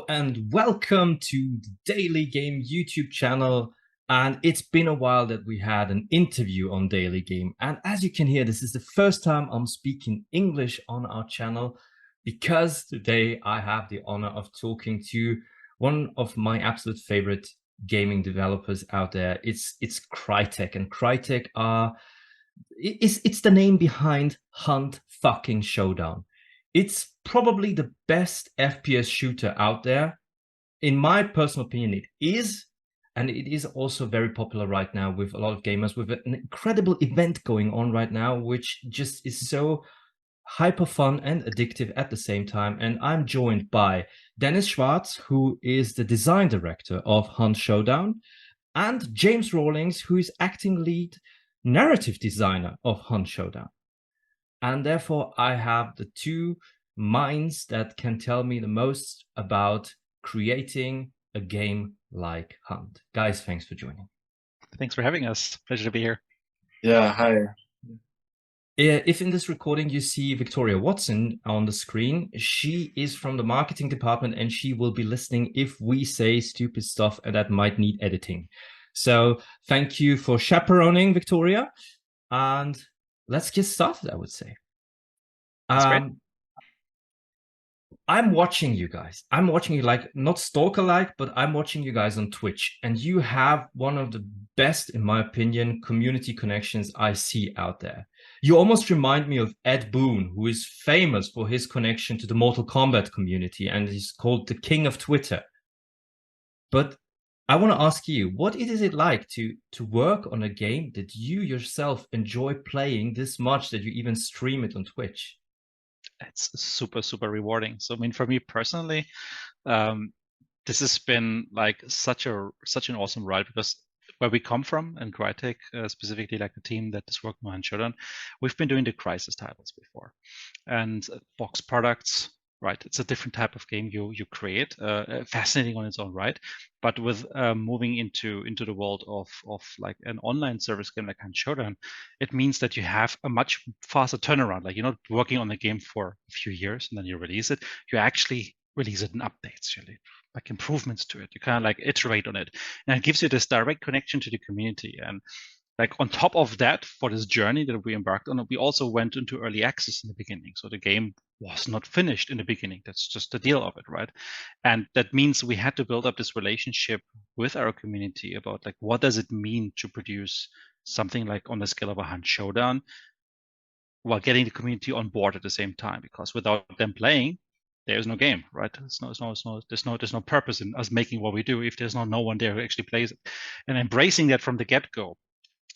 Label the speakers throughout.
Speaker 1: and welcome to the Daily Game YouTube channel. And it's been a while that we had an interview on Daily Game. And as you can hear, this is the first time I'm speaking English on our channel because today I have the honor of talking to one of my absolute favorite gaming developers out there. It's Crytek, and Crytek it's the name behind Hunt fucking Showdown. It's probably the best FPS shooter out there. In my personal opinion, it is. And it is also very popular right now with a lot of gamers, with an incredible event going on right now, which just is so hyper fun and addictive at the same time. And I'm joined by Dennis Schwarz, who is the design director of Hunt Showdown, and James Rawlings, who is acting lead narrative designer of Hunt Showdown. And therefore, I have the two minds that can tell me the most about creating a game like Hunt. Guys, thanks for joining.
Speaker 2: Thanks for having us. Pleasure to be here.
Speaker 3: Yeah, hi.
Speaker 1: If in this recording you see Victoria Watson on the screen, she is from the marketing department and she will be listening if we say stupid stuff and that might need editing. So thank you for chaperoning, Victoria. And let's get started, I would say.
Speaker 2: That's great.
Speaker 1: I'm watching you guys. I'm watching you, like, not stalker-like, but I'm watching you guys on Twitch. And you have one of the best, in my opinion, community connections I see out there. You almost remind me of Ed Boon, who is famous for his connection to the Mortal Kombat community, and he's called the King of Twitter. But I want to ask you, what is it like to work on a game that you yourself enjoy playing this much that you even stream it on Twitch?
Speaker 2: It's super, super rewarding. So, I mean, for me personally, this has been like such an awesome ride, because where we come from, and Crytek, specifically like the team that is working on Showdown, we've been doing the Crisis titles before, and box products. Right, it's a different type of game you create, fascinating on its own right. But with moving into the world of like an online service game like Hunt Showdown, it means that you have a much faster turnaround. Like, you're not working on the game for a few years and then you release it. You actually release it in updates, really, like improvements to it. You kind of like iterate on it, and it gives you this direct connection to the community. And like on top of that, for this journey that we embarked on, we also went into early access in the beginning. So the game was not finished in the beginning. That's just the deal of it, right? And that means we had to build up this relationship with our community about like, what does it mean to produce something like on the scale of a Hunt Showdown, while getting the community on board at the same time, because without them playing, there's no game, right? There's no purpose in us making what we do if there's no one there who actually plays it. And embracing that from the get-go,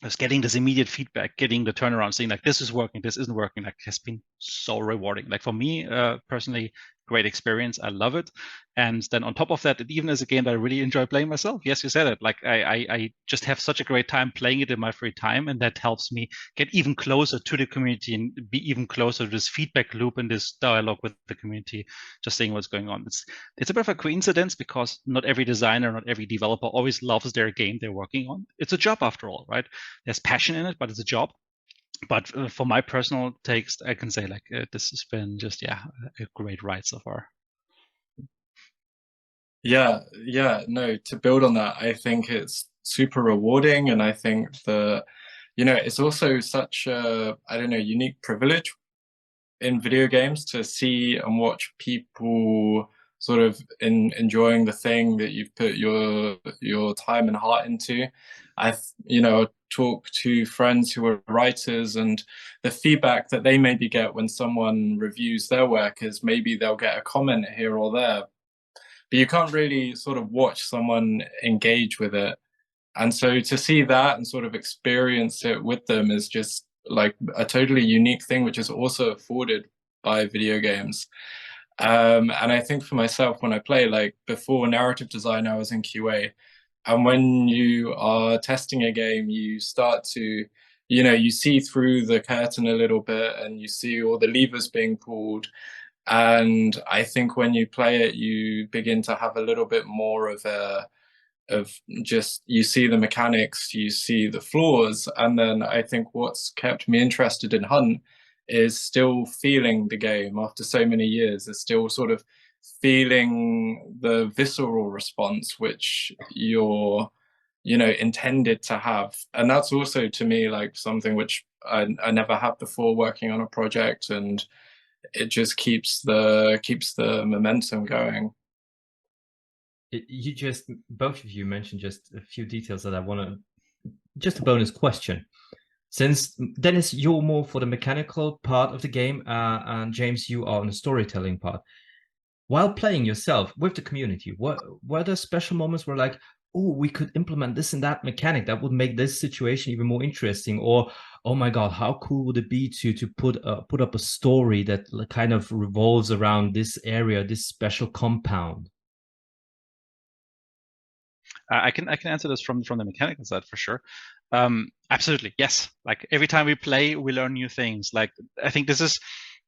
Speaker 2: just getting this immediate feedback, getting the turnaround, saying like, this is working, this isn't working, like, has been so rewarding. Like, for me personally, great experience. I love it. And then on top of that, it even is a game that I really enjoy playing myself. Yes, you said it. Like, I just have such a great time playing it in my free time, and that helps me get even closer to the community and be even closer to this feedback loop and this dialogue with the community, just seeing what's going on. It's a bit of a coincidence, because not every designer, not every developer always loves their game they're working on. It's a job after all, right? There's passion in it, but it's a job. But for my personal takes, I can say like this has been just a great ride so far.
Speaker 3: Yeah, no, to build on that, I think it's super rewarding, and I think that, it's also such a, I don't know, unique privilege in video games to see and watch people sort of enjoying the thing that you've put your time and heart into. I've talked to friends who are writers, and the feedback that they maybe get when someone reviews their work is maybe they'll get a comment here or there, but you can't really sort of watch someone engage with it. And so to see that and sort of experience it with them is just like a totally unique thing, which is also afforded by video games. And I think for myself, when I play, like before narrative design, I was in QA. And when you are testing a game, you start to, you see through the curtain a little bit, and you see all the levers being pulled. And I think when you play it, you begin to have a little bit more of just, you see the mechanics, you see the flaws. And then I think what's kept me interested in Hunt is still feeling the game after so many years. It's still sort of feeling the visceral response which you're, you know, intended to have. And that's also to me like something which I never had before working on a project, and it just keeps the momentum going.
Speaker 1: You just, both of you mentioned just a few details that I want to, just a bonus question. Since Dennis, you're more for the mechanical part of the game, and James, you are on the storytelling part. While playing yourself with the community, were there special moments where like, oh, we could implement this and that mechanic that would make this situation even more interesting, or oh my god, how cool would it be to put up a story that kind of revolves around this area, this special compound?
Speaker 2: I can answer this from the mechanical side for sure. Absolutely, yes. Like every time we play, we learn new things. Like I think this is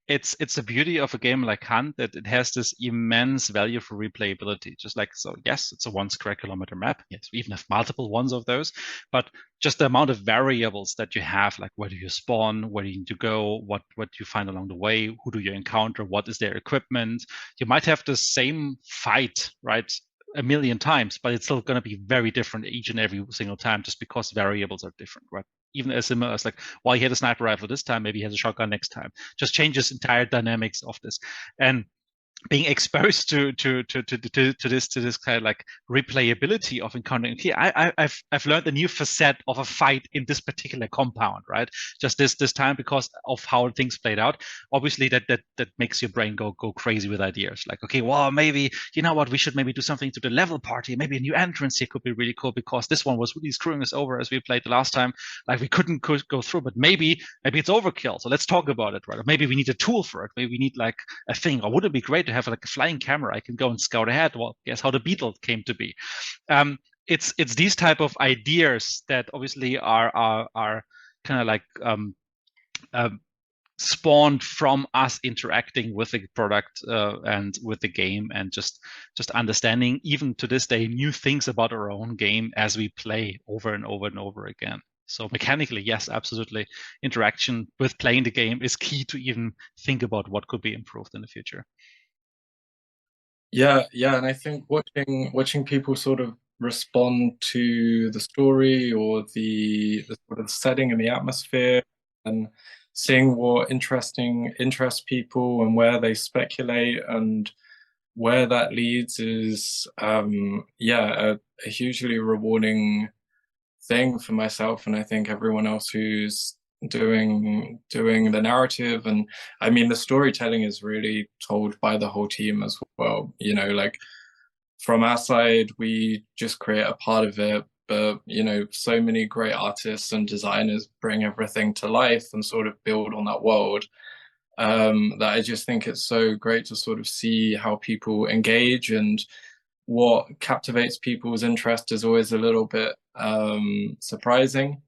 Speaker 2: it's the beauty of a game like Hunt, that it has this immense value for replayability. Just like, so yes, it's a 1 square kilometer map. Yes, we even have multiple ones of those, but just the amount of variables that you have, like where do you spawn, where do you need to go, what do you find along the way, who do you encounter, what is their equipment. You might have the same fight, right, a million times, but it's still going to be very different each and every single time, just because variables are different, right? Even as similar as like, well, he had a sniper rifle this time, maybe he has a shotgun next time. Just changes entire dynamics of this. And being exposed to this kind of like replayability of encountering. Okay, I've learned a new facet of a fight in this particular compound, right? Just this time, because of how things played out. Obviously, that makes your brain go crazy with ideas. Like, okay, well, maybe, you know what, we should maybe do something to the level party. Maybe a new entrance here could be really cool, because this one was really screwing us over as we played the last time. Like we couldn't go through, but maybe it's overkill. So let's talk about it, right? Or maybe we need a tool for it. Maybe we need like a thing. Or would it be great to have like a flying camera? I can go and scout ahead. Well, guess how the Beetle came to be. It's these type of ideas that obviously are kind of like spawned from us interacting with the product and with the game, and just understanding, even to this day, new things about our own game as we play over and over and over again. So mechanically, yes, absolutely. Interaction with playing the game is key to even think about what could be improved in the future.
Speaker 3: Yeah, and I think watching people sort of respond to the story or the sort of setting and the atmosphere, and seeing what interests people and where they speculate and where that leads is a hugely rewarding thing for myself, and I think everyone else who's doing the narrative. And I mean, the storytelling is really told by the whole team as well. You know, like from our side, we just create a part of it, but you know, so many great artists and designers bring everything to life and sort of build on that world. That I just think it's so great to sort of see how people engage, and what captivates people's interest is always a little bit surprising.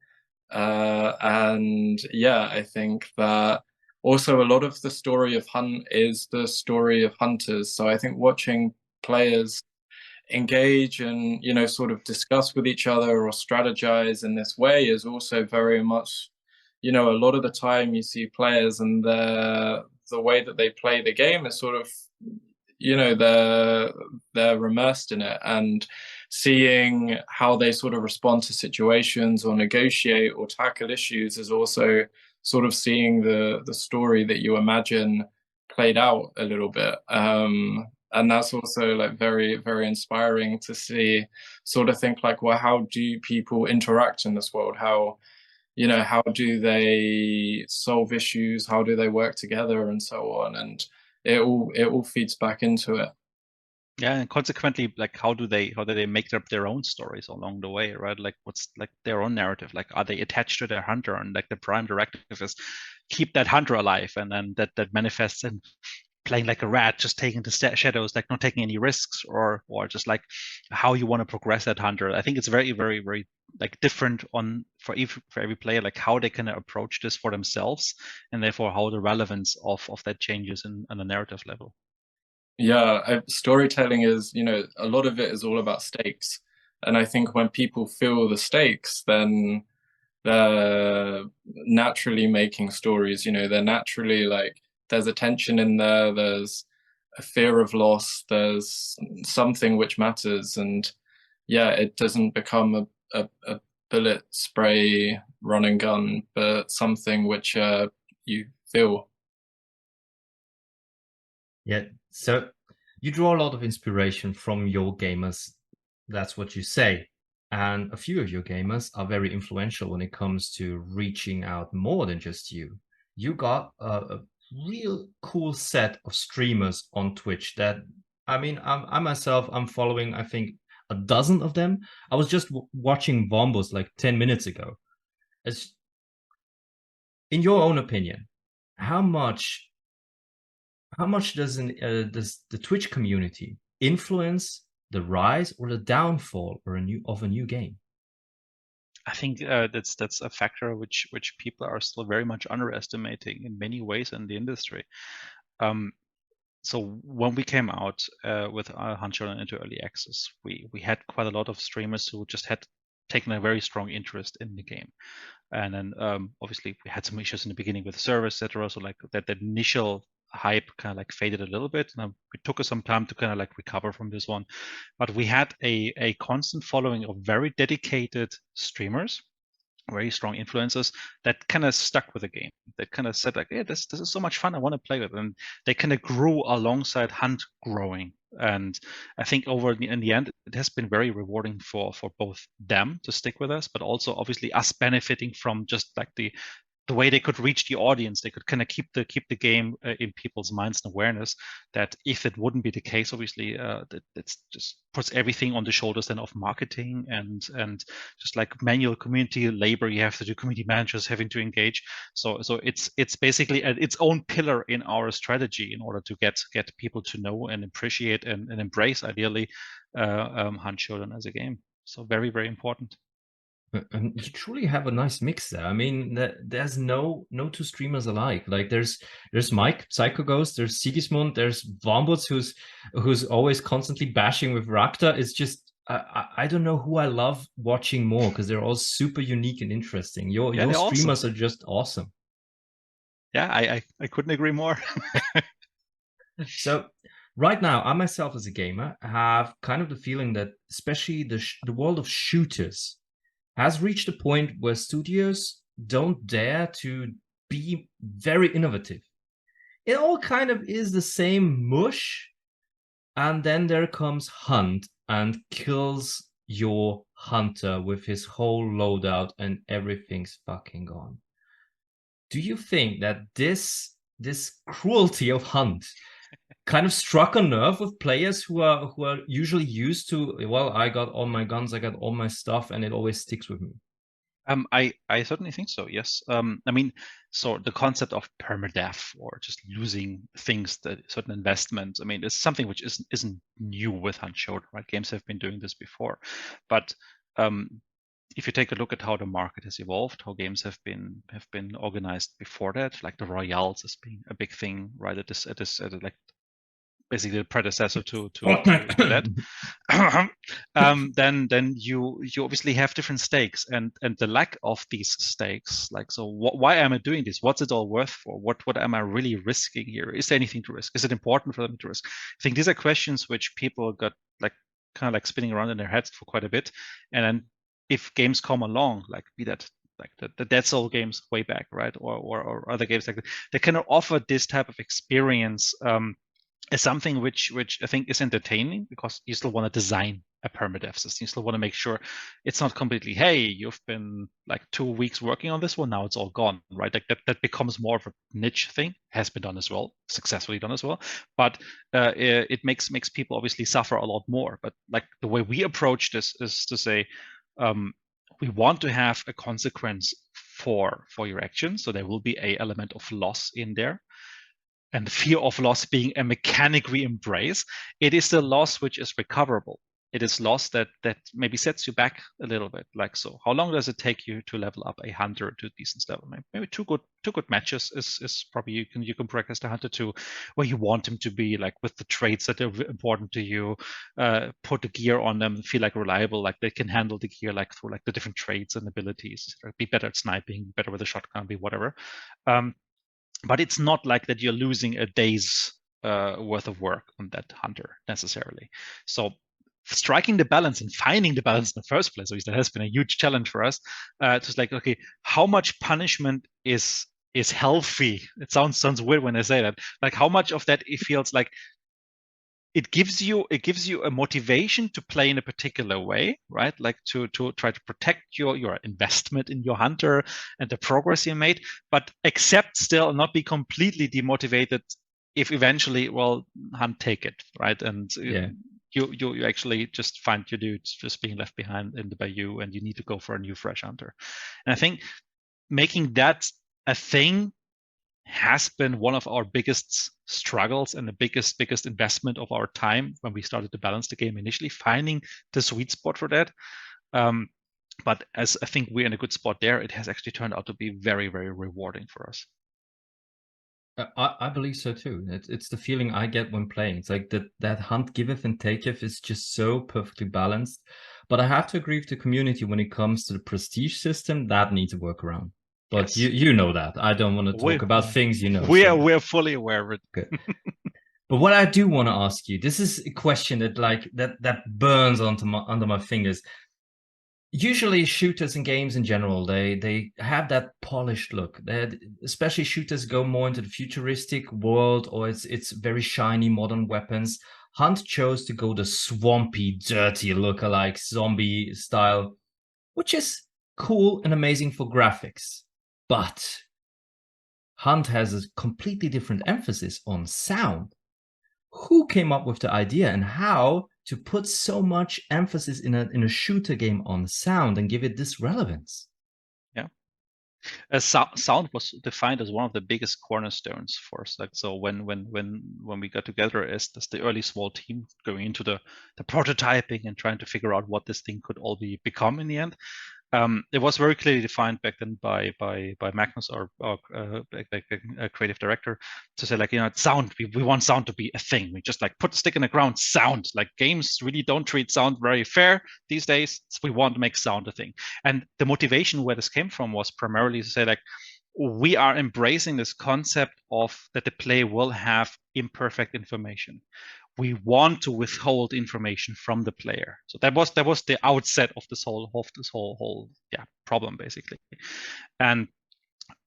Speaker 3: And yeah, I think that also a lot of the story of Hunt is the story of hunters. So I think watching players engage and, you know, sort of discuss with each other or strategize in this way is also very much, you know, a lot of the time you see players and the way that they play the game is sort of, you know, they're immersed in it, and seeing how they sort of respond to situations or negotiate or tackle issues is also sort of seeing the story that you imagine played out a little bit. And that's also like very, very inspiring to see, sort of think like, well, how do people interact in this world? How, you know, how do they solve issues? How do they work together and so on? And it all feeds back into it.
Speaker 2: Yeah, and consequently, like how do they make up their own stories along the way, right? Like what's like their own narrative? Like are they attached to their hunter, and like the prime directive is keep that hunter alive, and then that manifests in playing like a rat, just taking the shadows, like not taking any risks, or just like how you want to progress that hunter. I think it's very, very, very like different for every player, like how they can approach this for themselves, and therefore how the relevance of that changes on a narrative level.
Speaker 3: Yeah, storytelling is, you know, a lot of it is all about stakes. And I think when people feel the stakes, then they're naturally making stories, you know, they're naturally like, there's a tension in there, there's a fear of loss. There's something which matters, and yeah, it doesn't become a bullet spray run and gun, but something which you feel.
Speaker 1: Yeah. So you draw a lot of inspiration from your gamers. That's what you say. And a few of your gamers are very influential when it comes to reaching out more than just you. You got a real cool set of streamers on Twitch that, I mean, I myself, I'm following, I think, a dozen of them. I was just watching Vombos like 10 minutes ago. It's, in your own opinion, how much does the Twitch community influence the rise or the downfall or of a new game?
Speaker 2: I think that's a factor which people are still very much underestimating in many ways in the industry. So when we came out with Showdown into early access, we had quite a lot of streamers who just had taken a very strong interest in the game. And then obviously we had some issues in the beginning with the server, etc. So like that initial hype kind of like faded a little bit. And it took us some time to kind of like recover from this one. But we had a constant following of very dedicated streamers, very strong influencers that kind of stuck with the game. That kind of said like, "Yeah, this is so much fun. I want to play with it." And they kind of grew alongside Hunt growing. And I think in the end, it has been very rewarding for both them to stick with us, but also obviously us benefiting from just like the way they could reach the audience. They could kind of keep the game in people's minds and awareness. That if it wouldn't be the case, obviously, it's just puts everything on the shoulders then of marketing and just like manual community labor. You have to do, community managers having to engage. So it's basically its own pillar in our strategy in order to get people to know and appreciate and embrace, ideally, Hunt Showdown as a game. So very, very important.
Speaker 1: And you truly have a nice mix there. I mean, there's no two streamers alike. Like there's Mike Psycho Ghost, there's Sigismund, there's Vombuds who's always constantly bashing with Rakta. It's just I don't know who I love watching more because they're all super unique and interesting. Your streamers
Speaker 2: awesome.
Speaker 1: are just awesome.
Speaker 2: Yeah, I couldn't agree more.
Speaker 1: So right now, I myself as a gamer have kind of the feeling that especially the world of shooters has reached a point where studios don't dare to be very innovative. It all kind of is the same mush, and then there comes Hunt and kills your hunter with his whole loadout and everything's fucking gone. Do you think that this cruelty of Hunt kind of struck a nerve with players who are usually used to, well, I got all my guns, I got all my stuff, and it always sticks with me?
Speaker 2: I certainly think so. Yes. I mean, so the concept of permadeath or just losing things, that certain investments, I mean, it's something which isn't new with Hunt Showdown, right? Games have been doing this before, but if you take a look at how the market has evolved, how games have been organized before that, like the Royales as being a big thing, right? At like basically the predecessor to that. Then you obviously have different stakes, and the lack of these stakes, like, so why am I doing this? What's it all worth for? What am I really risking here? Is there anything to risk? Is it important for them to risk? I think these are questions which people got like kind of like spinning around in their heads for quite a bit. And then if games come along, like be that like the Dead Soul games way back, right, or other games like that, they kind of offer this type of experience is something which I think is entertaining, because you still want to design a permadeath system. You still want to make sure it's not completely, hey, you've been like 2 weeks working on this one, now it's all gone, right? Like that becomes more of a niche thing. Has been done as well, successfully done as well, but it makes people obviously suffer a lot more. But like the way we approach this is to say, we want to have a consequence for your action, so there will be a element of loss in there. And the fear of loss being a mechanic we embrace, it is the loss which is recoverable. It is loss that maybe sets you back a little bit. Like, so how long does it take you to level up a hunter to a decent level? Maybe two good matches is probably you can practice the hunter to where you want him to be, like with the traits that are important to you. Put the gear on them, feel like reliable, like they can handle the gear, like through like the different traits and abilities. Be better at sniping, better with a shotgun, be whatever. But it's not like that you're losing a day's worth of work on that hunter necessarily. So striking the balance and finding the balance in the first place, that has been a huge challenge for us. Just like, okay, how much punishment is healthy? It sounds weird when I say that. Like, how much of that it feels like it gives you a motivation to play in a particular way, right? Like to try to protect your investment in your hunter and the progress you made, but accept still not be completely demotivated if eventually, well, hunt take it, right? And you actually just find your dudes just being left behind in the bayou, and you need to go for a new fresh hunter. And I think making that a thing has been one of our biggest struggles and the biggest investment of our time when we started to balance the game initially, finding the sweet spot for that. But as I think we're in a good spot there, it has actually turned out to be very, very rewarding for us.
Speaker 1: I believe so too. It's the feeling I get when playing. It's like that hunt giveth and taketh is just so perfectly balanced. But I have to agree with the community when it comes to the prestige system, that needs a workaround. But yes, you know that. I don't want to talk about things you know.
Speaker 2: We're fully aware of it.
Speaker 1: Good. But what I do want to ask you, this is a question that burns under my fingers. Usually shooters and games in general, they have that polished look. Especially shooters go more into the futuristic world, or it's very shiny modern weapons. Hunt chose to go the swampy, dirty look-alike zombie style, which is cool and amazing for graphics. But Hunt has a completely different emphasis on sound. Who came up with the idea and how to put so much emphasis in a shooter game on sound and give it this relevance?
Speaker 2: Yeah, sound was defined as one of the biggest cornerstones for us. Like, so when we got together as the early small team going into the prototyping and trying to figure out what this thing could all become in the end, it was very clearly defined back then by Magnus, our creative director, to say, like, sound. We want sound to be a thing. We just like put the stick in the ground. Sound. Like, games really don't treat sound very fair these days. So we want to make sound a thing. And the motivation where this came from was primarily to say, like, we are embracing this concept of that the player will have imperfect information. We want to withhold information from the player. So that was the outset of this whole problem, basically. And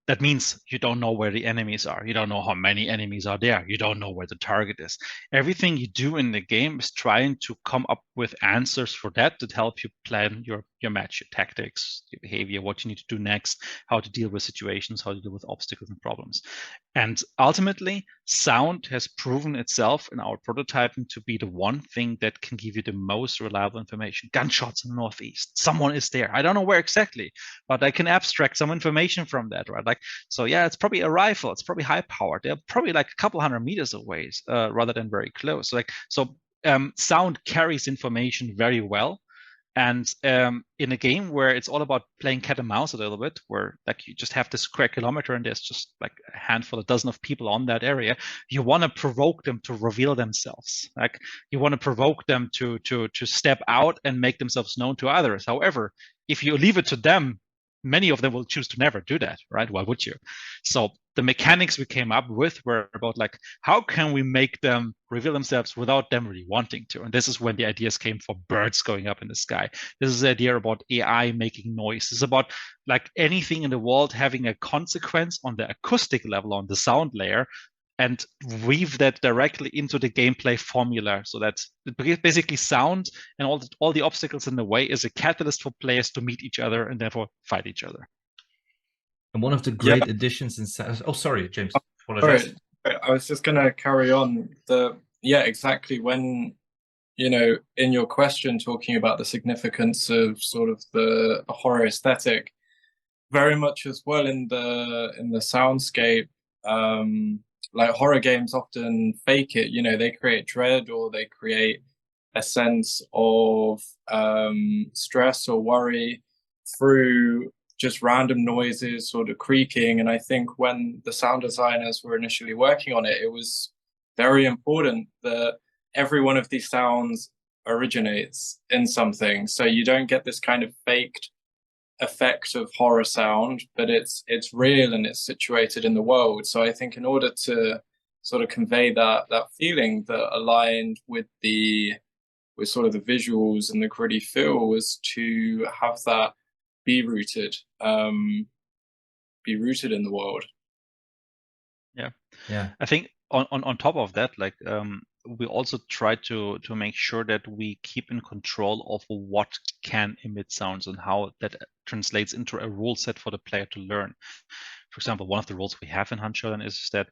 Speaker 2: that means you don't know where the enemies are. You don't know how many enemies are there. You don't know where the target is. Everything you do in the game is trying to come up with answers for that help you plan your match, your tactics, your behavior, what you need to do next, how to deal with situations, how to deal with obstacles and problems. And ultimately, sound has proven itself in our prototyping to be the one thing that can give you the most reliable information. Gunshots in the northeast. Someone is there. I don't know where exactly, but I can abstract some information from that, right? Like, so yeah, it's probably a rifle. It's probably high powered. They're probably like a couple hundred meters away, rather than very close. Sound carries information very well. And in a game where it's all about playing cat and mouse a little bit, where like you just have this square kilometer and there's just like a handful, a dozen of people on that area, you want to provoke them to reveal themselves. Like, you want to provoke them to step out and make themselves known to others. However, if you leave it to them, many of them will choose to never do that, right? Why would you? So the mechanics we came up with were about, like, how can we make them reveal themselves without them really wanting to? And this is when the ideas came for birds going up in the sky. This is the idea about AI making noise. This is about, like, anything in the world having a consequence on the acoustic level, on the sound layer, and weave that directly into the gameplay formula, so that basically sound and all the obstacles in the way is a catalyst for players to meet each other and therefore fight each other.
Speaker 1: And one of the great additions in sound. Oh, sorry, James. Apologize.
Speaker 3: Sorry. I was just going to carry on. Exactly. When, in your question, talking about the significance of sort of the horror aesthetic, very much as well in the soundscape. Like, horror games often fake it. They create dread, or they create a sense of stress or worry through just random noises, sort of creaking. And I think when the sound designers were initially working on it, it was very important that every one of these sounds originates in something. So you don't get this kind of faked effect of horror sound, but it's real and it's situated in the world. So I think in order to sort of convey that feeling that aligned with sort of the visuals and the gritty feel was to have that be rooted in the world.
Speaker 2: Yeah. I think on top of that, like we also try to make sure that we keep in control of what can emit sounds and how that translates into a rule set for the player to learn. For example, one of the rules we have in Showdown is that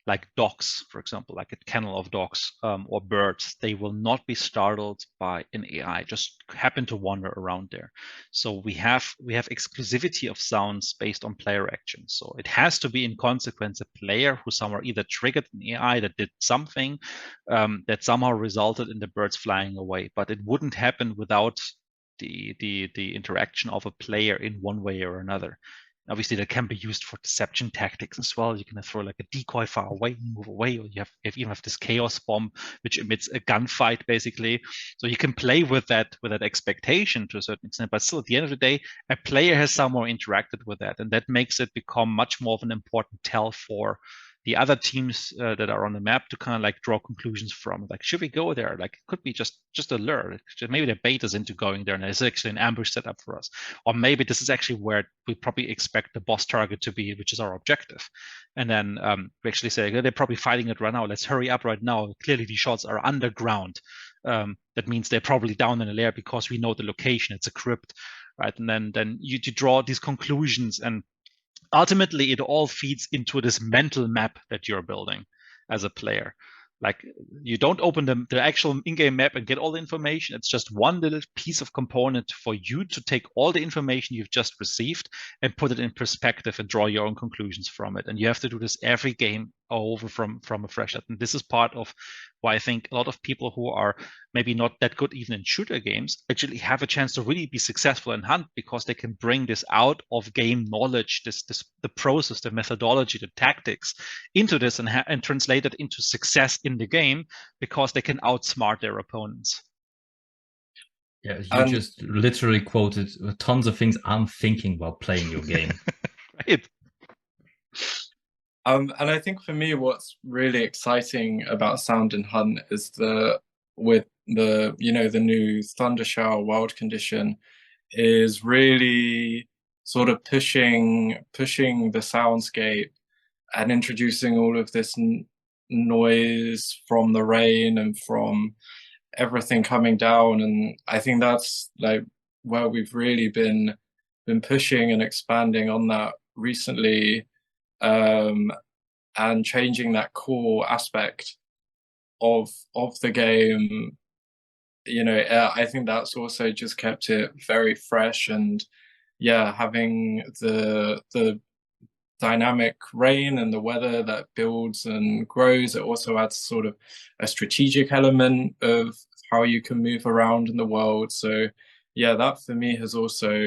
Speaker 2: like dogs, for example, like a kennel of dogs or birds, they will not be startled by an AI, just happen to wander around there. So we have exclusivity of sounds based on player actions. So it has to be in consequence a player who somewhere either triggered an AI that did something that somehow resulted in the birds flying away, but it wouldn't happen without the interaction of a player in one way or another. Obviously, that can be used for deception tactics as well. You can throw like a decoy far away, move away, or you even have this chaos bomb, which emits a gunfight basically. So you can play with that expectation to a certain extent, but still at the end of the day, a player has somehow interacted with that, and that makes it become much more of an important tell for the other teams that are on the map to kind of like draw conclusions from. Like, should we go there? Like, it could be just a lure. Maybe the bait is into going there, and it's actually an ambush set up for us. Or maybe this is actually where we probably expect the boss target to be, which is our objective. And then we actually say, they're probably fighting it right now. Let's hurry up right now. Clearly, these shots are underground. That means they're probably down in a lair because we know the location. It's a crypt, right? And then you draw these conclusions, and ultimately it all feeds into this mental map that you're building as a player. Like, you don't open the actual in-game map and get all the information. It's just one little piece of component for you to take all the information you've just received and put it in perspective and draw your own conclusions from it. And you have to do this every game over from a fresh set. And this is part of why I think a lot of people who are maybe not that good even in shooter games actually have a chance to really be successful in Hunt, because they can bring this out of game knowledge, the process, the methodology, the tactics into this and translate it into success in the game, because they can outsmart their opponents.
Speaker 1: Yeah, you just literally quoted tons of things I'm thinking while playing your game.
Speaker 2: Right.
Speaker 3: And I think for me, what's really exciting about Sound in Hunt is with the new Thundershower wild condition is really sort of pushing the soundscape and introducing all of this noise from the rain and from everything coming down. And I think that's like where we've really been pushing and expanding on that recently. And changing that core aspect of the game, I think that's also just kept it very fresh. And yeah, having the dynamic rain and the weather that builds and grows, it also adds sort of a strategic element of how you can move around in the world. So yeah, that for me has also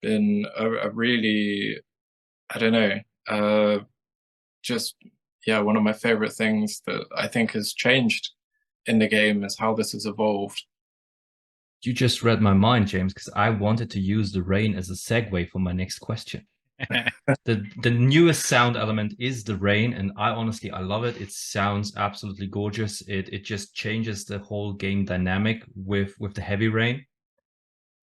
Speaker 3: been a really, I don't know, just one of my favorite things that I think has changed in the game is how this has evolved.
Speaker 1: You just read my mind, James, because I wanted to use the rain as a segue for my next question. The newest sound element is the rain, and I love it. It sounds absolutely gorgeous. It just changes the whole game dynamic with the heavy rain.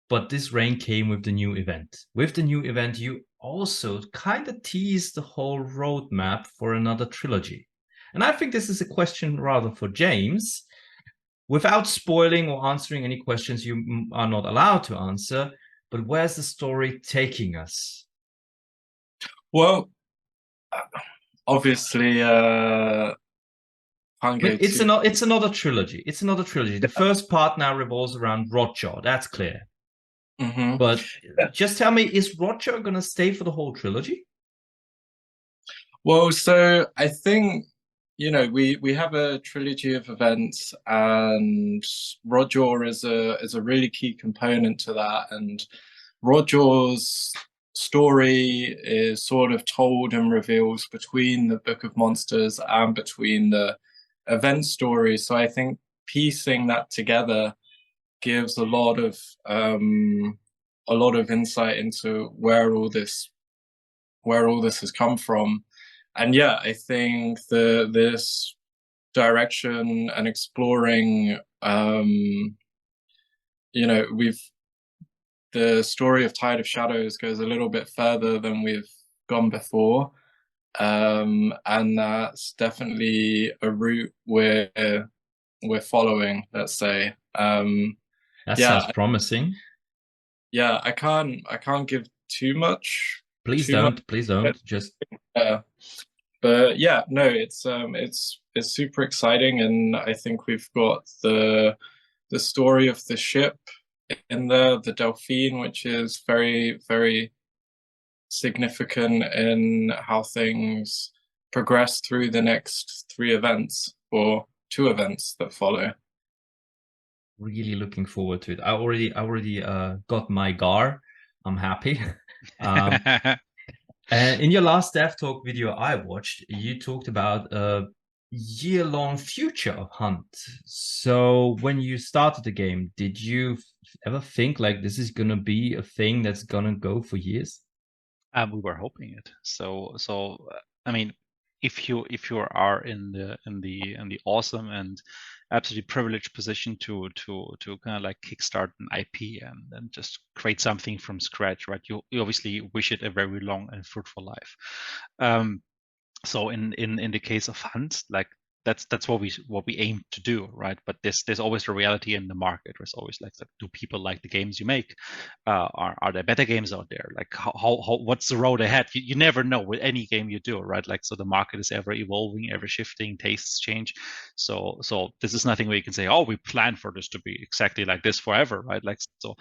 Speaker 1: But this rain came with the new event. With the new event, you also kind of teased the whole roadmap for another trilogy. And I think this is a question rather for James. Without spoiling or answering any questions you are not allowed to answer, but where's the story taking us?
Speaker 3: Well, obviously,
Speaker 1: it's another trilogy. It's another trilogy. The first part now revolves around Rotjaw. That's clear.
Speaker 3: Mm-hmm.
Speaker 1: But just tell me, is Rotjaw going to stay for the whole trilogy?
Speaker 3: Well, so I think, we have a trilogy of events, and Rotjaw is a really key component to that. And Rotjaw's story is sort of told and reveals between the Book of Monsters and between the event story. So I think piecing that together gives a lot of insight into where all this has come from. and yeah, I think this direction and exploring, you know, the story of Tide of Shadows goes a little bit further than we've gone before. And that's definitely a route we're following, let's say.
Speaker 1: That
Speaker 3: Yeah,
Speaker 1: sounds promising.
Speaker 3: yeah, I can't give too much
Speaker 1: Please
Speaker 3: too much.
Speaker 1: don't. Just
Speaker 3: But yeah, no, it's super exciting, and I think we've got the story of the ship in there, the Delphine, which is very, very significant in how things progress through the next 3 events or 2 events that follow.
Speaker 1: really looking forward to it. I already got my GAR. I'm happy. And in your last dev talk video I watched, you talked about a year-long future of Hunt. So when you started the game, did you ever think like this is gonna be a thing that's gonna go for years?
Speaker 2: We were hoping it. I mean, if you are in the awesome and absolutely privileged position to kind of like kickstart an IP and just create something from scratch, right? You obviously wish it a very long and fruitful life. So in the case of Hunt, like that's what we aim to do, right? But there's always a reality in the market. There's always like, do people like the games you make? Are there better games out there? Like how what's the road ahead? You never know with any game you do, right? Like, so the market is ever evolving, ever shifting, tastes change. So this is nothing where you can say, oh, we plan for this to be exactly like this forever, right? Like, so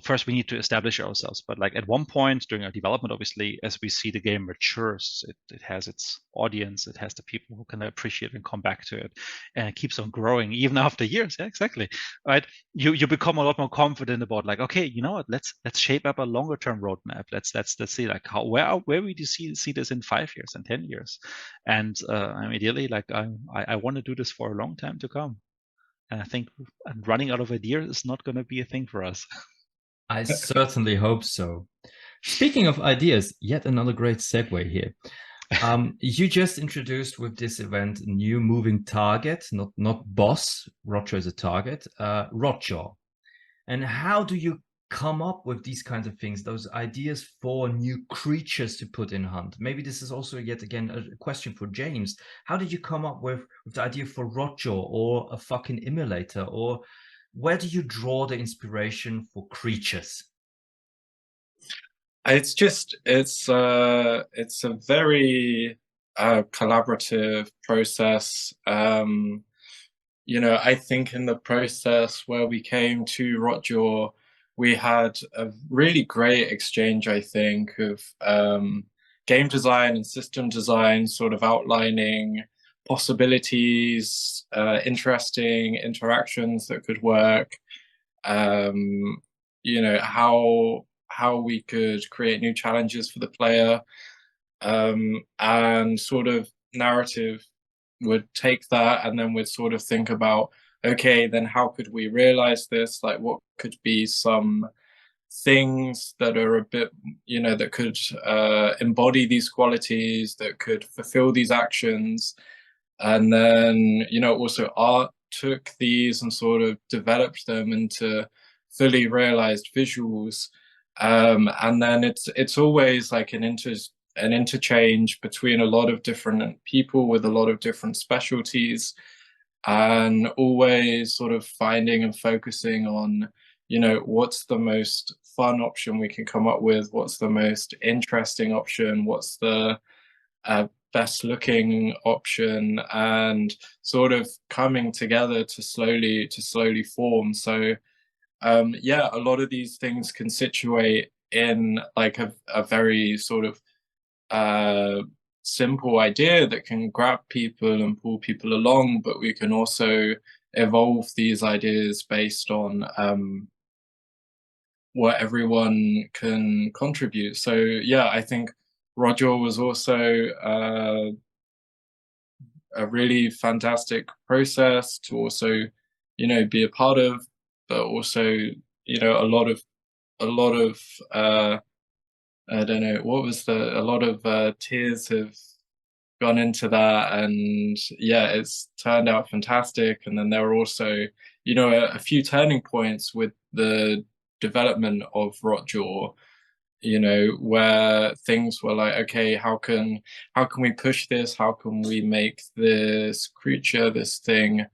Speaker 2: first we need to establish ourselves. But like at one point during our development, obviously, as we see the game matures, it has its audience, it has the people who can appreciate and come back to it, and it keeps on growing even after years. Yeah, exactly. Right. You become a lot more confident about like, okay, you know what? Let's shape up a longer term roadmap. Let's see like where would you see this in 5 years and 10 years, and ideally like I want to do this for a long time to come. And I think running out of ideas is not going to be a thing for us.
Speaker 1: I certainly hope so. Speaking of ideas, yet another great segue here. You just introduced with this event a new moving target, not boss. Roger is a target. Roger. And how do you come up with these kinds of things, those ideas for new creatures to put in Hunt? Maybe this is also yet again a question for James. How did you come up with the idea for Roger or a fucking emulator? Or where do you draw the inspiration for creatures?
Speaker 3: It's a very collaborative process. You know, I think in the process where we came to Rotjaw, we had a really great exchange, I think, of game design and system design, sort of outlining possibilities, interesting interactions that could work. You know, how we could create new challenges for the player, and sort of narrative would take that, and then we'd sort of think about, okay, then how could we realize this? Like, what could be some things that are a bit, you know, that could embody these qualities, that could fulfill these actions. And then, you know, also art took these and sort of developed them into fully realized visuals. And then it's always like an interchange between a lot of different people with a lot of different specialties, and always sort of finding and focusing on, you know, what's the most fun option we can come up with, what's the most interesting option, what's the best looking option, and sort of coming together to slowly form. So yeah, a lot of these things can situate in like a very sort of simple idea that can grab people and pull people along, but we can also evolve these ideas based on what everyone can contribute. So yeah, I think Roger was also a really fantastic process to also, you know, be a part of, but also, you know, a lot of I don't know, what was a lot of tears gone into that, and yeah, it's turned out fantastic. And then there were also, you know, a few turning points with the development of Rotjaw, you know, where things were like, okay, how can we push this? How can we make this creature, this thing,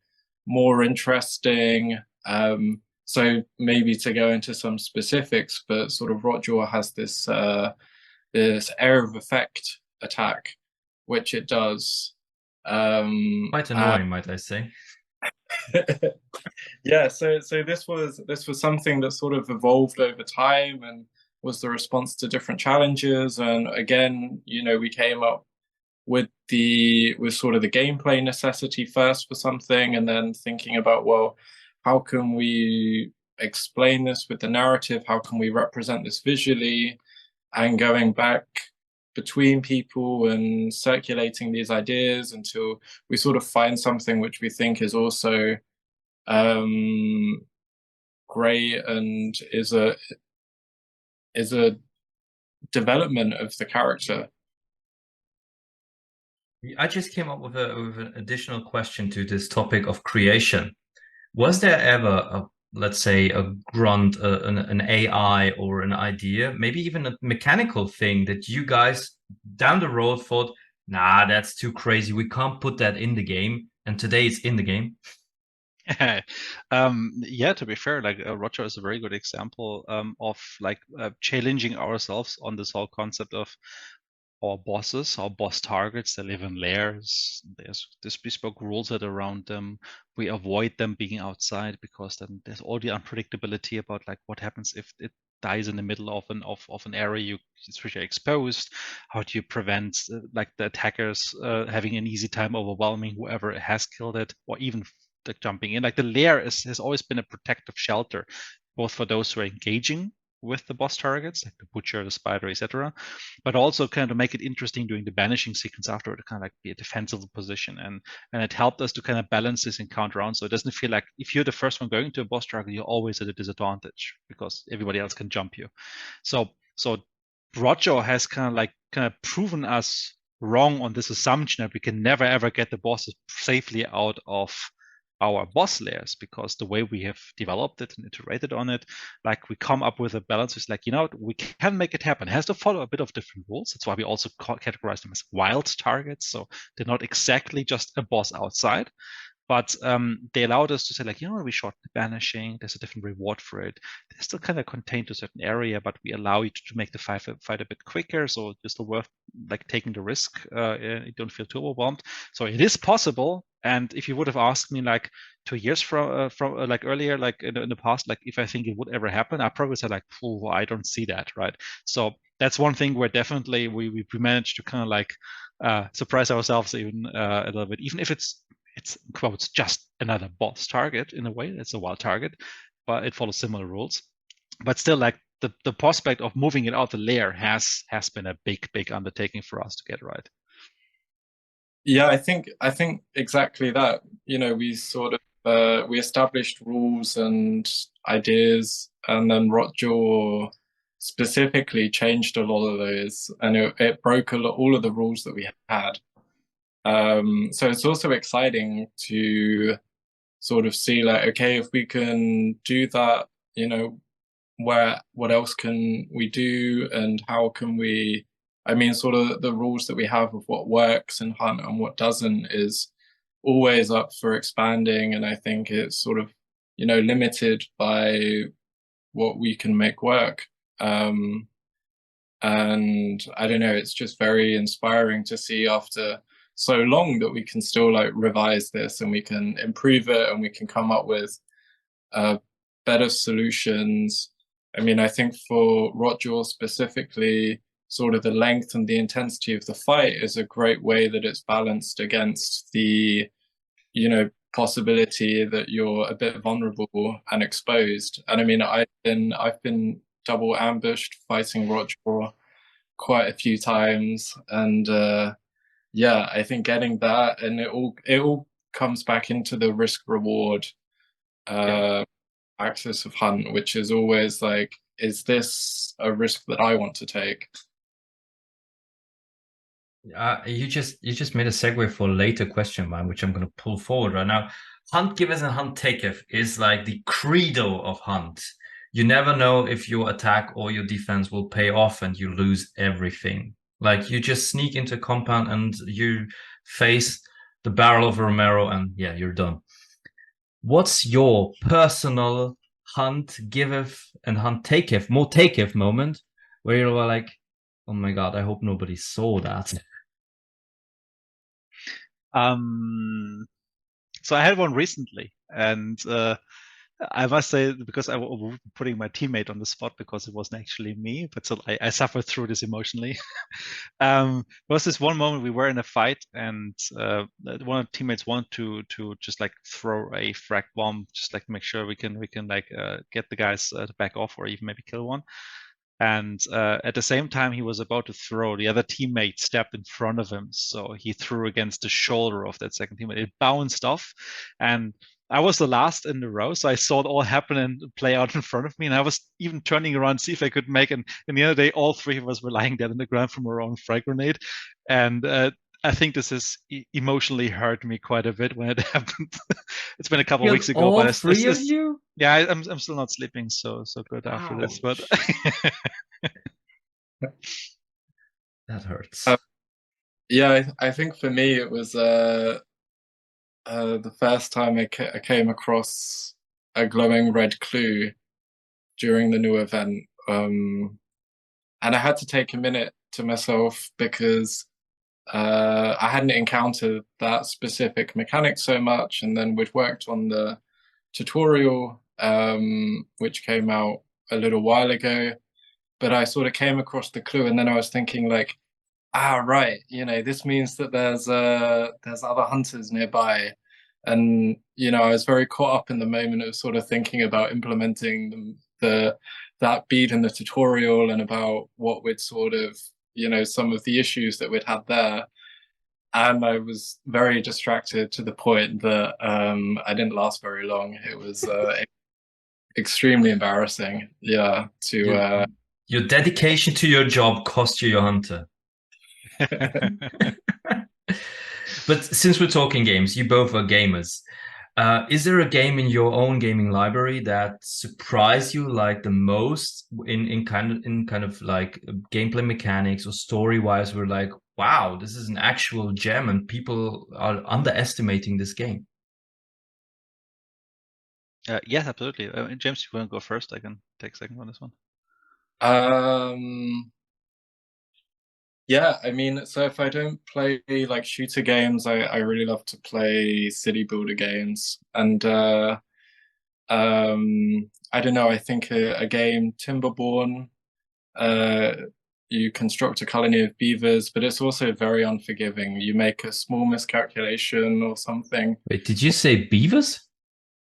Speaker 3: more interesting? So maybe to go into some specifics, but sort of Rotjaw has this this area of effect attack, which it does.
Speaker 1: Quite annoying, might I say.
Speaker 3: Yeah, so this was something that sort of evolved over time and was the response to different challenges. And again, you know, we came up with sort of the gameplay necessity first for something, and then thinking about, well, how can we explain this with the narrative? How can we represent this visually? And going back between people and circulating these ideas until we sort of find something which we think is also great and is a development of the character.
Speaker 1: I just came up with an additional question to this topic of creation. Was there ever a, let's say, a grunt, an AI or an idea, maybe even a mechanical thing that you guys down the road thought, nah, that's too crazy. We can't put that in the game. And today it's in the game.
Speaker 2: Yeah, to be fair, like Roger is a very good example of like challenging ourselves on this whole concept of our bosses, our boss targets. They live in layers. There's bespoke rules that are around them. We avoid them being outside because then there's all the unpredictability about like what happens if it dies in the middle of an area it's really exposed. How do you prevent like the attackers having an easy time overwhelming whoever has killed it, or even like jumping in? Like the lair has always been a protective shelter, both for those who are engaging with the boss targets, like the butcher, the spider, etc., but also kind of make it interesting during the banishing sequence afterward to kind of like be a defensive position. And it helped us to kind of balance this encounter around, so it doesn't feel like if you're the first one going to a boss target, you're always at a disadvantage because everybody else can jump you. So Roger has kind of proven us wrong on this assumption that we can never ever get the bosses safely out of our boss layers, because the way we have developed it and iterated on it, like we come up with a balance. It's like, you know, we can make it happen. It has to follow a bit of different rules. That's why we also categorize them as wild targets. So they're not exactly just a boss outside, but they allowed us to say, like, you know, we shorten the banishing. There's a different reward for it. They're still kind of contained to a certain area, but we allow you to make the fight a bit quicker. So it's still worth like taking the risk. You don't feel too overwhelmed. So it is possible. And if you would have asked me like 2 years from like earlier, like in the past, like if I think it would ever happen, I probably said like, oh, I don't see that, right? So that's one thing where definitely we managed to kind of like surprise ourselves even a little bit, even if it's quotes just another boss target. In a way, it's a wild target, but it follows similar rules. But still, like the prospect of moving it out the layer has been a big undertaking for us to get right.
Speaker 3: Yeah, I think exactly that. You know, we sort of we established rules and ideas, and then Rotjaw specifically changed a lot of those, and it broke all of the rules that we had. So it's also exciting to sort of see like, okay, if we can do that, you know, what else can we do, and how can we, I mean, sort of the rules that we have of what works in Hunt and what doesn't is always up for expanding. And I think it's sort of, you know, limited by what we can make work. And I don't know, it's just very inspiring to see after so long that we can still like revise this and we can improve it and we can come up with better solutions. I mean, I think for Rotjaw specifically, sort of the length and the intensity of the fight is a great way that it's balanced against the, you know, possibility that you're a bit vulnerable and exposed. And I mean, I've been double ambushed fighting Rotjaw quite a few times, and yeah, I think getting that, and it all comes back into the risk reward axis of Hunt, which is always like, is this a risk that I want to take?
Speaker 1: You just made a segue for a later question, man, which I'm going to pull forward right now. Hunt giveth and hunt taketh is like the credo of hunt. You never know if your attack or your defense will pay off and you lose everything. Like you just sneak into a compound and you face the barrel of Romero and yeah, you're done. What's your personal hunt giveth and hunt taketh, more taketh moment where you're like, oh my God, I hope nobody saw that.
Speaker 2: So I had one recently, and I must say, because I was putting my teammate on the spot because it wasn't actually me, but so I suffered through this emotionally. There was this one moment we were in a fight, and one of the teammates wanted to just like throw a frag bomb, just like make sure we can like get the guys to back off or even maybe kill one. And at the same time he was about to throw, the other teammate stepped in front of him. So he threw against the shoulder of that second teammate. It bounced off. And I was the last in the row. So I saw it all happen and play out in front of me. And I was even turning around to see if I could make it. And in the end of the day, all three of us were lying dead on the ground from our own frag grenade. And I think this has emotionally hurt me quite a bit when it happened. It's been a couple of weeks ago,
Speaker 1: all
Speaker 2: but
Speaker 1: three of you?
Speaker 2: Yeah, I'm still not sleeping so good after this, but
Speaker 1: that hurts.
Speaker 3: Yeah, I think for me it was the first time I came across a glowing red clue during the new event, and I had to take a minute to myself because I hadn't encountered that specific mechanic so much, and then we'd worked on the tutorial, which came out a little while ago, but I sort of came across the clue, and then I was thinking like, right, this means that there's other hunters nearby, and I was very caught up in the moment of sort of thinking about implementing that beat in the tutorial and about what we'd sort of some of the issues that we'd had there. And I was very distracted to the point that I didn't last very long. It was extremely embarrassing. Yeah,
Speaker 1: your dedication to your job cost you your hunter. But since we're talking games, you both are gamers. Is there a game in your own gaming library that surprised you like the most in kind of like gameplay mechanics or story wise? We're like, wow, this is an actual gem, and people are underestimating this game.
Speaker 2: Yeah, absolutely. James, you want to go first? I can take second on this one.
Speaker 3: Yeah, I mean, so if I don't play like shooter games, I really love to play city builder games. And I don't know, I think a game, Timberborn, you construct a colony of beavers, but it's also very unforgiving. You make a small miscalculation or something.
Speaker 1: Wait, did you say beavers?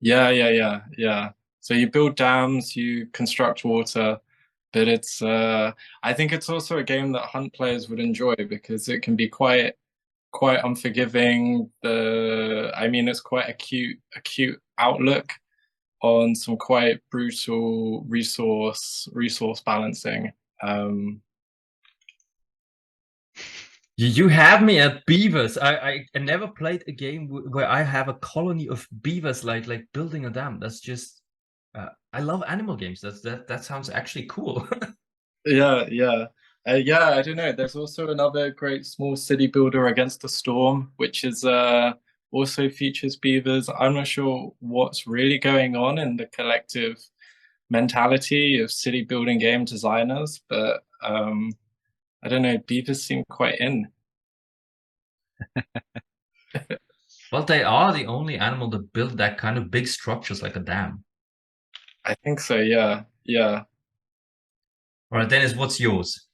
Speaker 3: Yeah. So you build dams, you construct water, but it's I think it's also a game that hunt players would enjoy because it can be quite unforgiving. I mean, it's quite acute outlook on some quite brutal resource balancing.
Speaker 1: You have me at beavers. I never played a game where I have a colony of beavers like building a dam. That's just I love animal games. That sounds actually cool.
Speaker 3: Yeah. I don't know. There's also another great small city builder, Against the Storm, which is also features beavers. I'm not sure what's really going on in the collective mentality of city building game designers, but I don't know, beavers seem quite in.
Speaker 1: Well, they are the only animal that build that kind of big structures like a dam.
Speaker 3: I think so, yeah.
Speaker 1: All right, Dennis, what's yours?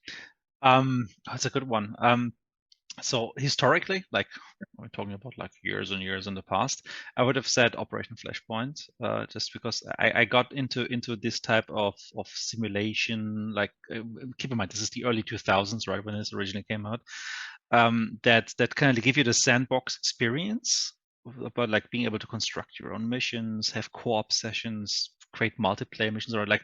Speaker 2: That's a good one. So historically, like we're talking about like years and years in the past, I would have said Operation Flashpoint, just because I got into this type of simulation. Like keep in mind, this is the early 2000s, right, when this originally came out. That kind of give you the sandbox experience about like being able to construct your own missions, have co-op sessions, create multiplayer missions, or like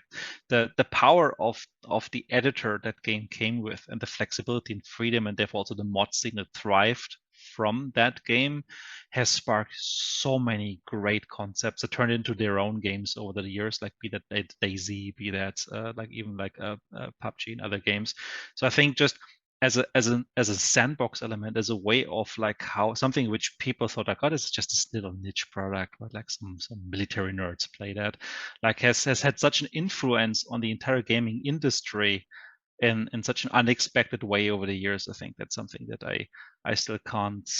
Speaker 2: the power of the editor that game came with, and the flexibility and freedom, and therefore also the mod scene that thrived from that game, has sparked so many great concepts that turned into their own games over the years, like be that DayZ, be that like even like PUBG and other games. So I think just as a sandbox element, as a way of like how something which people thought like, oh, this is just this little niche product, but like some military nerds play that, like has had such an influence on the entire gaming industry in such an unexpected way over the years. I think that's something that I still can't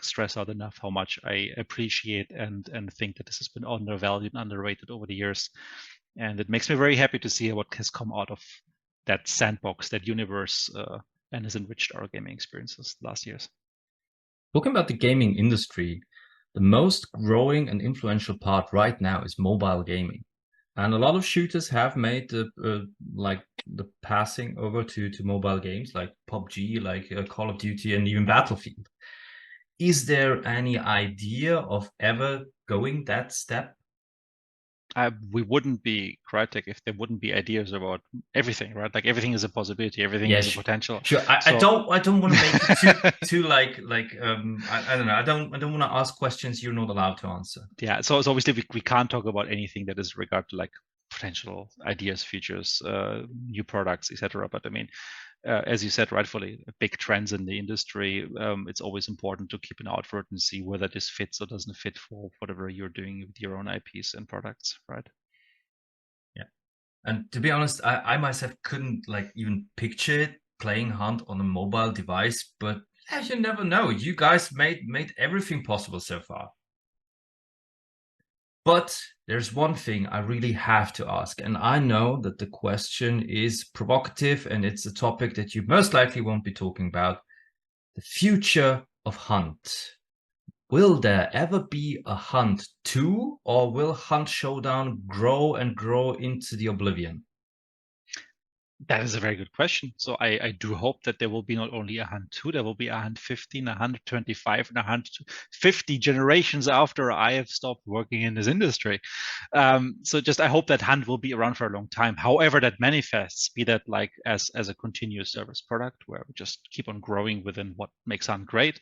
Speaker 2: stress out enough how much I appreciate and think that this has been undervalued and underrated over the years. And it makes me very happy to see what has come out of that sandbox, that universe, and has enriched our gaming experiences last years.
Speaker 1: Talking about the gaming industry, the most growing and influential part right now is mobile gaming. And a lot of shooters have made like the passing over to mobile games like PUBG, like Call of Duty, and even Battlefield. Is there any idea of ever going that step?
Speaker 2: We wouldn't be Crytek if there wouldn't be ideas about everything, right? Like everything is a possibility, everything is a potential.
Speaker 1: Sure. I don't want to make it too like I don't know. I don't want to ask questions you're not allowed to answer.
Speaker 2: Yeah. So obviously we can't talk about anything that is regard to like potential ideas, features, new products, etc. But I mean, as you said rightfully, big trends in the industry, it's always important to keep an eye out for it and see whether this fits or doesn't fit for whatever you're doing with your own IPs and products, right?
Speaker 1: Yeah. And to be honest, I myself couldn't like even picture it, playing Hunt on a mobile device, but as you never know, you guys made everything possible so far. But there's one thing I really have to ask, and I know that the question is provocative and it's a topic that you most likely won't be talking about. The future of Hunt. Will there ever be a Hunt 2, or will Hunt Showdown grow and grow into the oblivion?
Speaker 2: That is a very good question. So I do hope that there will be not only a Hunt 2, there will be a Hunt 15, a Hunt 25, and a Hunt 50 generations after I have stopped working in this industry. So just I hope that Hunt will be around for a long time. However that manifests, be that like as a continuous service product where we just keep on growing within what makes Hunt great,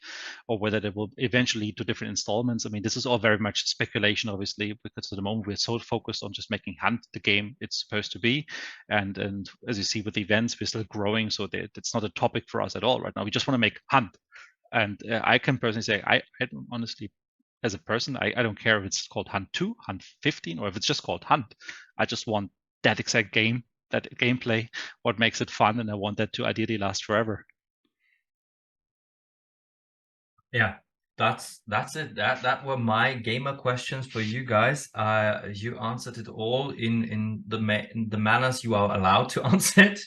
Speaker 2: or whether they will eventually lead to different installments. I mean, this is all very much speculation, obviously, because at the moment we're so focused on just making Hunt the game it's supposed to be. And as you see with the events, we're still growing, so it's not a topic for us at all right now. We just want to make Hunt. And I can personally say, I don't honestly, as a person, I don't care if it's called Hunt 2, Hunt 15, or if it's just called Hunt. I just want that exact game, that gameplay, what makes it fun, and I want that to ideally last forever.
Speaker 1: Yeah, that's it. That were my gamer questions for you guys. You answered it all in the manners you are allowed to answer it.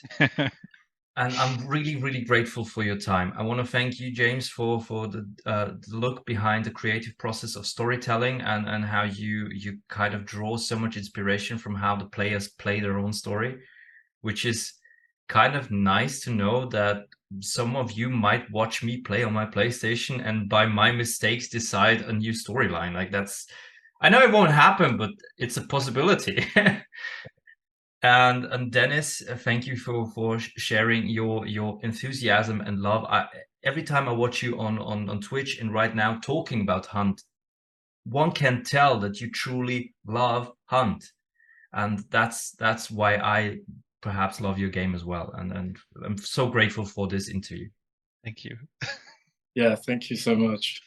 Speaker 1: And I'm really, really grateful for your time. I want to thank you, James, for the look behind the creative process of storytelling and how you kind of draw so much inspiration from how the players play their own story, which is kind of nice to know that some of you might watch me play on my PlayStation and by my mistakes decide a new storyline. Like I know it won't happen, but it's a possibility. And Dennis, thank you for sharing your enthusiasm and love. Every time I watch you on Twitch and right now talking about Hunt, one can tell that you truly love Hunt, and that's why I perhaps love your game as well. And I'm so grateful for this interview.
Speaker 2: Thank you.
Speaker 3: Yeah, thank you so much.